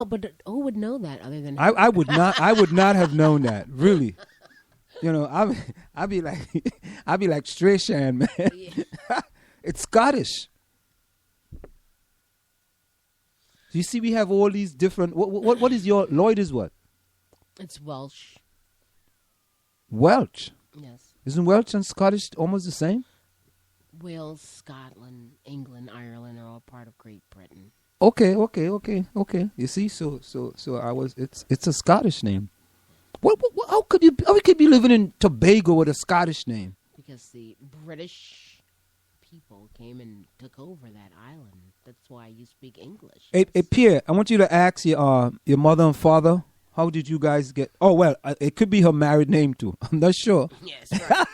but who would know that other than I would not. I would not have known that. Really. I'd be like Strachan, man. Yeah. It's Scottish. You see, we have all these different. What is your Lloyd? Is what? It's Welsh. Welsh. Yes. Isn't Welsh and Scottish almost the same? Wales, Scotland, England, Ireland are all part of Great Britain. Okay. You see, so I was. It's a Scottish name. How could you be living in Tobago with a Scottish name? Because the British people came and took over that island. That's why you speak English. Hey, Pierre, I want you to ask your mother and father, how did you guys get... Oh, well, it could be her married name, too. I'm not sure. Yes, right.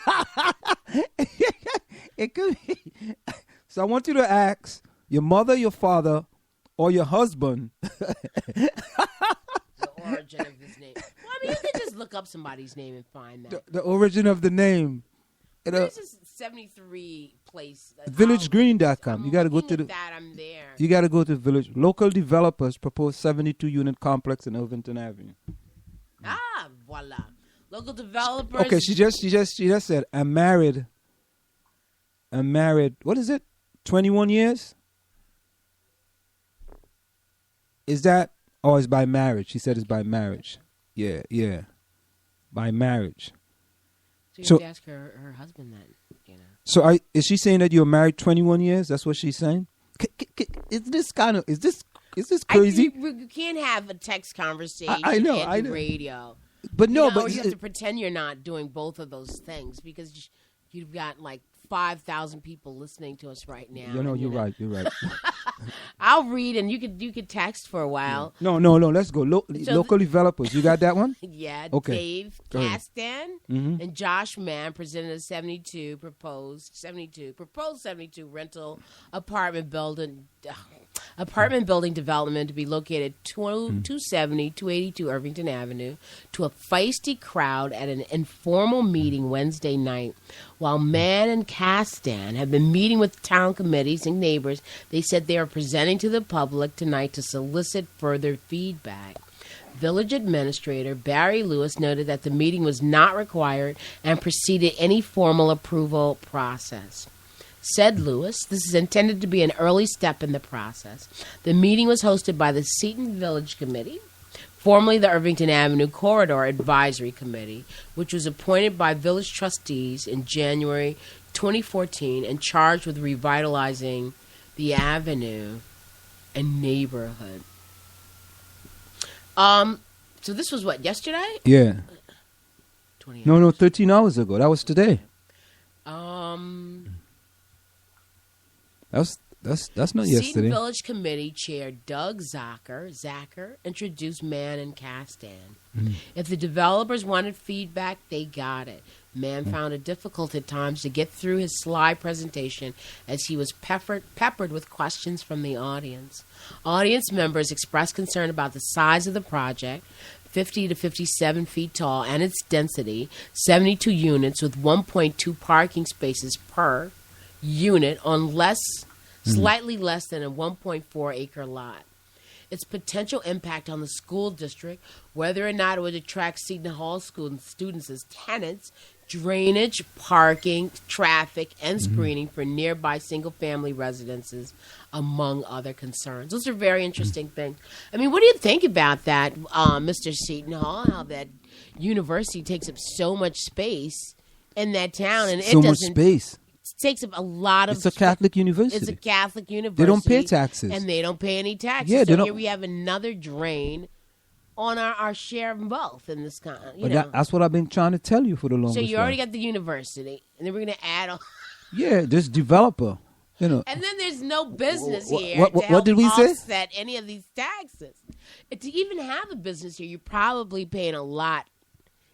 It could be. So I want you to ask your mother, your father, or your husband. The origin of this name. Well, I mean, you can just look up somebody's name and find that. The origin of the name. This is 73 place. VillageGreen.com. You got to go to that. I'm there. You got to go to Village. Local developers propose 72-unit complex in Irvington Avenue. Ah, voila. Local developers. Okay, she just said, I'm married. What is it? 21 years? Is that? Oh, it's by marriage. She said it's by marriage. Yeah. By marriage. So you have to ask her husband that, So is she saying that you're married 21 years? That's what she's saying? Is this crazy? You can't have a text conversation I know. radio. But no, but you have to pretend you're not doing both of those things because you've got like 5,000 people listening to us right now. You're right. I'll read and you could text for a while. No. Let's go. Local developers. You got that one? Yeah. Okay. Dave Castan and Josh Mann presented a 72 rental apartment building development to be located 282 Irvington Avenue to a feisty crowd at an informal meeting Wednesday night. While Mann and Castan have been meeting with town committees and neighbors, they said they are presenting to the public tonight to solicit further feedback. Village Administrator Barry Lewis noted that the meeting was not required and preceded any formal approval process. Said Lewis, this is intended to be an early step in the process. The meeting was hosted by the Seton Village Committee, formerly the Irvington Avenue Corridor Advisory Committee, which was appointed by village trustees in January 2014 and charged with revitalizing the avenue and neighborhood. So this was what, yesterday? Yeah. 20 hours. No, 13 hours ago. That was today. That's not yesterday. Seton Village Committee Chair Doug Zacher introduced Mann and Castan. If the developers wanted feedback, they got it. Mann found it difficult at times to get through his slide presentation as he was peppered with questions from the audience. Audience members expressed concern about the size of the project, 50 to 57 feet tall, and its density, 72 units with 1.2 parking spaces per unit on slightly less than a 1.4 acre lot. Its potential impact on the school district, whether or not it would attract Seton Hall School students as tenants, drainage, parking, traffic, and screening for nearby single-family residences, among other concerns. Those are very interesting things. I mean, what do you think about that, Mr. Seton Hall, how that university takes up so much space in that town? And so much space. It takes up a lot of... It's a Catholic university. It's a Catholic university. They don't pay taxes. And they don't pay any taxes. Yeah, so here we have another drain on our share of wealth in this kind. That's what I've been trying to tell you for the longest time. So you already got the university, and then we're going to add on... Yeah, this developer, And then there's no business here what did we offset say? any of these taxes. To even have a business here, you're probably paying a lot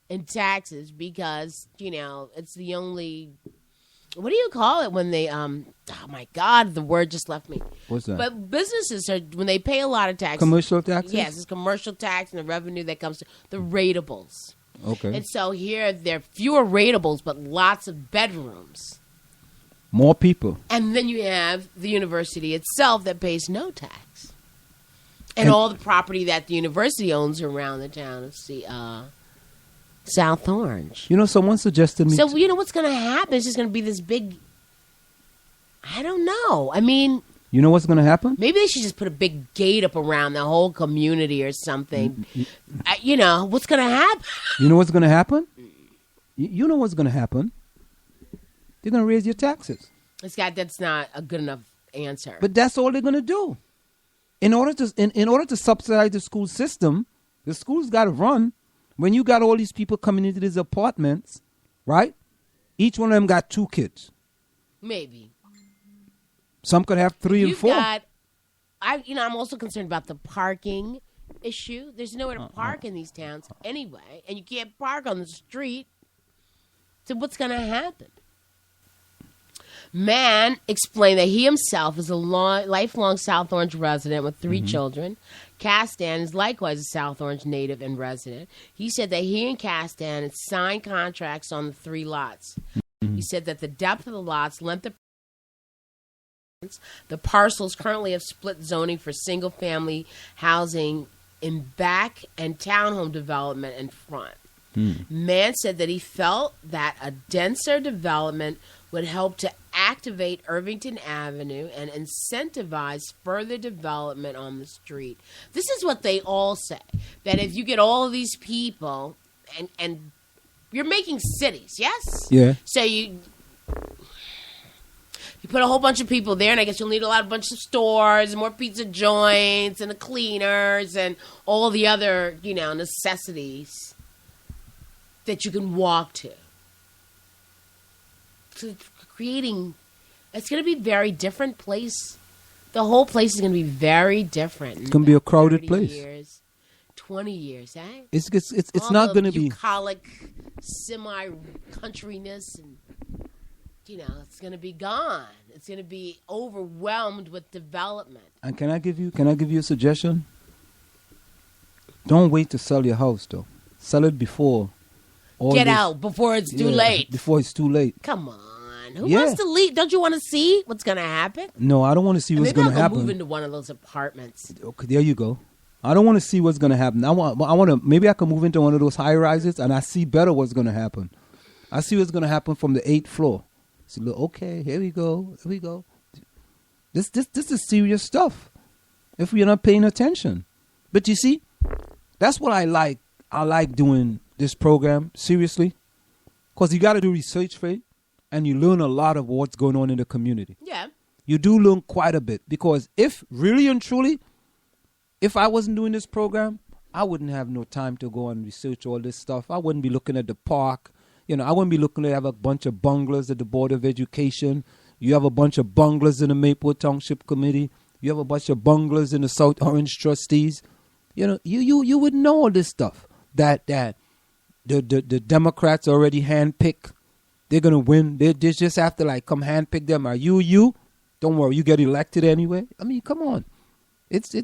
in taxes because, it's the only... What do you call it when they, oh my God, the word just left me. What's that? But businesses are, when they pay a lot of taxes. Commercial taxes? Yes, it's commercial tax and the revenue that comes to the ratables. Okay. And so here, there are fewer ratables, but lots of bedrooms. More people. And then you have the university itself that pays no tax. And all the property that the university owns around the town of South Orange. You know, someone suggested me. So, you know what's going to happen? It's just going to be this big... I don't know. I mean... You know what's going to happen? Maybe they should just put a big gate up around the whole community or something. You know, what's going to happen? You know what's going to happen? You know what's going to happen? They're going to raise your taxes. That's not a good enough answer. But that's all they're going to do. In order to subsidize the school system, the school's got to run. When you got all these people coming into these apartments, right? Each one of them got 2 kids. Maybe. Some could have 3 and 4. I'm also concerned about the parking issue. There's nowhere to park in these towns anyway, and you can't park on the street. So what's going to happen? Man explained that he himself is a lifelong South Orange resident with 3 children. Castan is likewise a South Orange native and resident. He said that he and Castan had signed contracts on the 3 lots. He said that the depth of the lots, length of the parcels currently have split zoning for single-family housing in back and townhome development in front. Man said that he felt that a denser development would help to activate Irvington Avenue and incentivize further development on the street. This is what they all say, that if you get all of these people, and you're making cities, yes? Yeah. So you put a whole bunch of people there, and I guess you'll need a bunch of stores, more pizza joints, and the cleaners, and all the other, necessities that you can walk to. So it's going to be a very different place. The whole place is going to be very different. It's going to be a crowded place. 20 years, eh? It's not going to be bucolic, semi-countryness, and it's going to be gone. It's going to be overwhelmed with development. And can I give you a suggestion? Don't wait to sell your house, though. Sell it before. Get out before it's too late. Before it's too late. Come on. Who wants to leave? Don't you want to see what's going to happen? No, I don't want to see what's going to happen. Maybe I'll move into one of those apartments. Okay, there you go. I don't want to see what's going to happen. I want to. Maybe I can move into one of those high rises, and I see better what's going to happen. I see what's going to happen from the 8th floor. So okay, here we go. This is serious stuff. If we're not paying attention, but you see, that's what I like. I like doing this program seriously, because you got to do research for it, and you learn a lot of what's going on in the community. Yeah, you do learn quite a bit, because if really and truly, if I wasn't doing this program, I wouldn't have no time to go and research all this stuff. I wouldn't be looking at the park. I wouldn't be looking to have a bunch of bunglers at the Board of Education. You have a bunch of bunglers in the Maplewood Township Committee. You have a bunch of bunglers in the South Orange Trustees. You would know all this stuff. That the Democrats already handpick. They're gonna win. They just have to come handpick them. Are you? Don't worry, you get elected anyway. I mean, come on. It's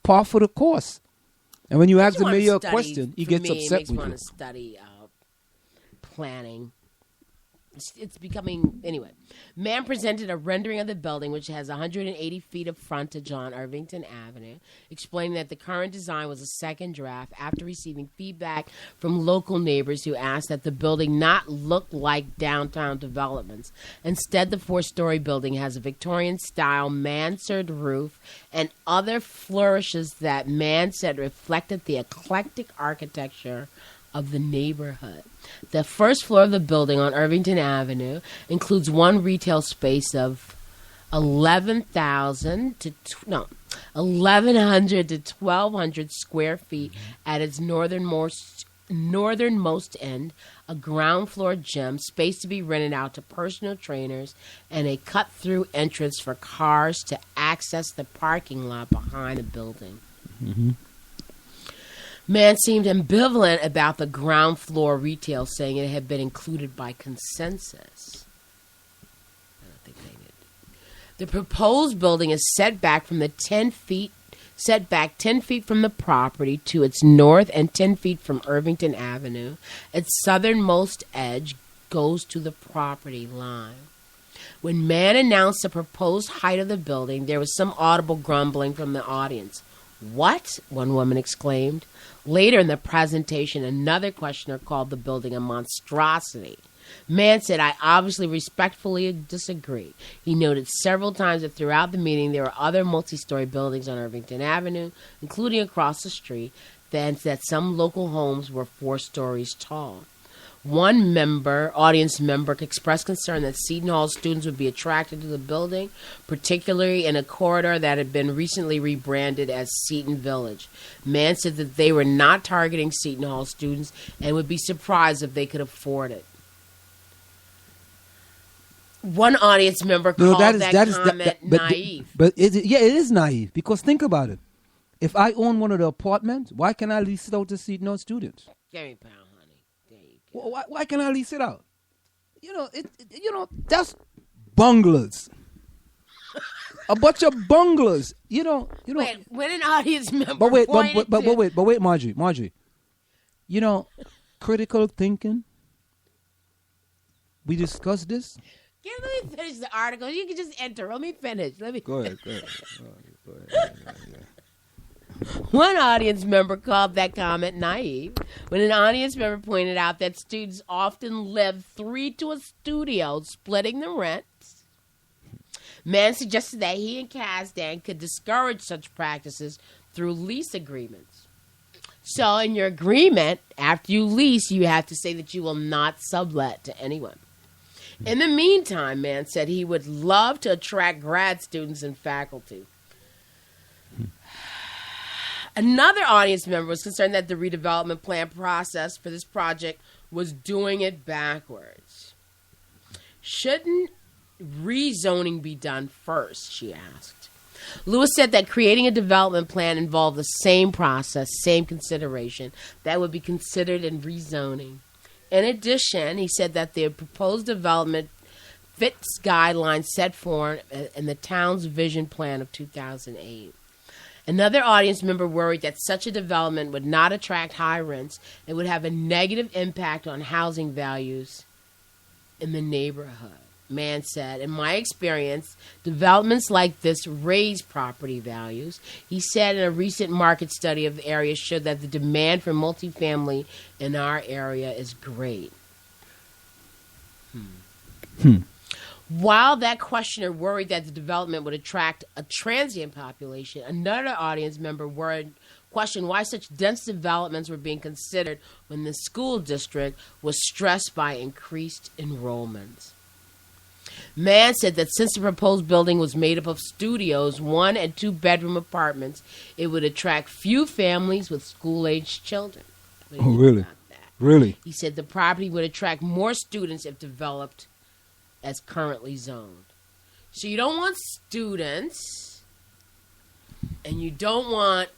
par for the course. And when you ask the mayor a question, he gets upset with you. Want to study planning. It's becoming... Anyway. Man presented a rendering of the building, which has 180 feet of frontage on Irvington Avenue, explaining that the current design was a second draft after receiving feedback from local neighbors who asked that the building not look like downtown developments. Instead, the 4-story building has a Victorian-style mansard roof and other flourishes that Man said reflected the eclectic architecture of the neighborhood. The first floor of the building on Irvington Avenue includes one retail space of 1,100 to 1,200 square feet at its northernmost end, a ground floor gym, space to be rented out to personal trainers, and a cut-through entrance for cars to access the parking lot behind the building. Mm-hmm. Man seemed ambivalent about the ground floor retail, saying it had been included by consensus. I don't think they did. The proposed building is set back 10 feet from the property to its north and 10 feet from Irvington Avenue. Its southernmost edge goes to the property line. When Man announced the proposed height of the building, there was some audible grumbling from the audience. "What?" one woman exclaimed. Later in the presentation, another questioner called the building a monstrosity. Mann said, "I obviously respectfully disagree." He noted several times that throughout the meeting there were other multi-story buildings on Irvington Avenue, including across the street, and that some local homes were 4 stories tall. One audience member, expressed concern that Seton Hall students would be attracted to the building, particularly in a corridor that had been recently rebranded as Seton Village. Mann said that they were not targeting Seton Hall students and would be surprised if they could afford it. One audience member called that comment naive. But it is naive, because think about it. If I own one of the apartments, why can't I lease it out to Seton Hall students? Give me a pound, honey. There you go. Why can't I lease it out? That's bunglers. A bunch of bunglers. Wait, when an audience member But wait, Marjorie. Critical thinking. We discussed this. Let me finish the article. You can just enter. Let me finish. Go ahead. One audience member called that comment naive when an audience member pointed out that students often live 3 to a studio, splitting the rent. Mann suggested that he and Kasdan could discourage such practices through lease agreements. So in your agreement, after you lease, you have to say that you will not sublet to anyone. In the meantime, Mann said he would love to attract grad students and faculty. Another audience member was concerned that the redevelopment plan process for this project was doing it backwards. Shouldn't rezoning be done first, she asked. Lewis said that creating a development plan involved the same process, same consideration that would be considered in rezoning. In addition, he said that the proposed development fits guidelines set forth in the town's vision plan of 2008. Another audience member worried that such a development would not attract high rents and would have a negative impact on housing values in the neighborhood. Mann said, "In my experience, developments like this raise property values." He said in a recent market study of the area showed that the demand for multifamily in our area is great. While that questioner worried that the development would attract a transient population, another audience member questioned why such dense developments were being considered when the school district was stressed by increased enrollments. Mann said that since the proposed building was made up of studios, 1- and 2-bedroom apartments, it would attract few families with school-aged children. Oh, really? Really? He said the property would attract more students if developed as currently zoned. So you don't want students, and you don't want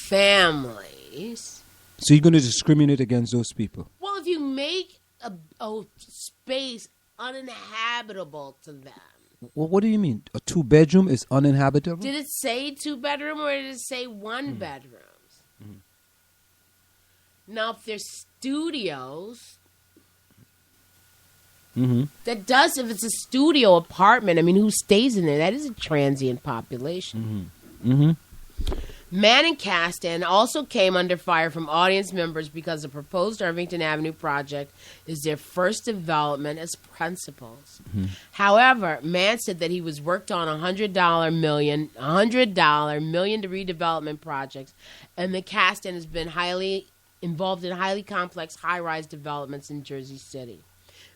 families. So you're going to discriminate against those people? Well, if you make a space uninhabitable to them. Well, what do you mean? A 2-bedroom is uninhabitable? Did it say 2-bedroom or did it say 1-bedrooms? Now, if there's studios, if it's a studio apartment, I mean, who stays in there? That is a transient population. Mann and Kasdan also came under fire from audience members because the proposed Irvington Avenue project is their first development as principals. However, Mann said that he was worked on $100 million to redevelopment projects, and that Kasdan has been highly involved in highly complex high-rise developments in Jersey City.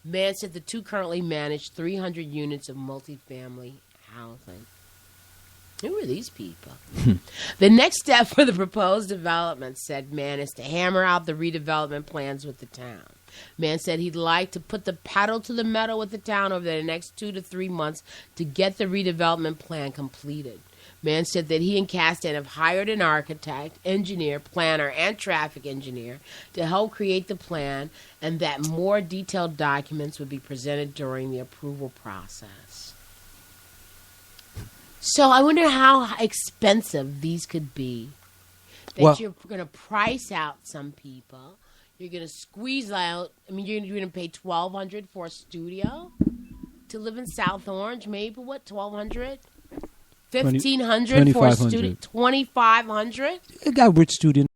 Mann said the two currently manage 300 units of multifamily housing. Who are these people? The next step for the proposed development, said Mann, is to hammer out the redevelopment plans with the town. Mann said he'd like to put the pedal to the metal with the town over the next 2 to 3 months to get the redevelopment plan completed. Mann said that he and Kasdan have hired an architect, engineer, planner, and traffic engineer to help create the plan, and that more detailed documents would be presented during the approval process. So I wonder how expensive these could be. That you're going to price out some people. You're going to squeeze out. I mean, you're going to pay $1,200 for a studio to live in South Orange. Maybe what, $1,200? $1,500 for a 2,500. student. $2,500. It got rich students.